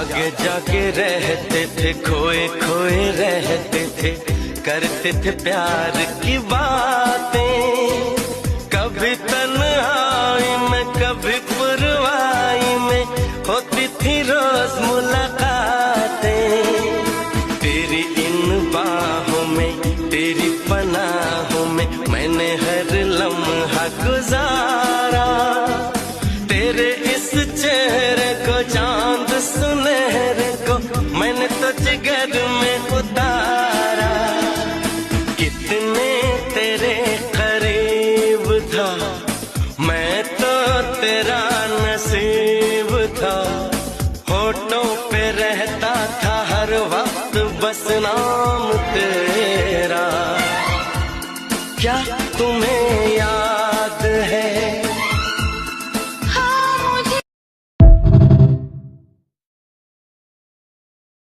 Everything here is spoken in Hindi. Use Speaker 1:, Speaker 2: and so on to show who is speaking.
Speaker 1: जागे जागे रहते थे, खोए खोए रहते थे, करते थे प्यार की बातें। कभी तन्हाई में कभी पुरवाई में होती थी रोज मुलाकातें। तेरी इन बाहों में, तेरी पनाहों में मैंने हर लम्हा गुजारा। तेरे इस चेहरे को, चांद सुनहरे को मैंने तो जिगर में उतारा। कितने तेरे करीब था, मैं तो तेरा नसीब था। होठों पे रहता था हर वक्त बस नाम तेरा। क्या तुम्हें याद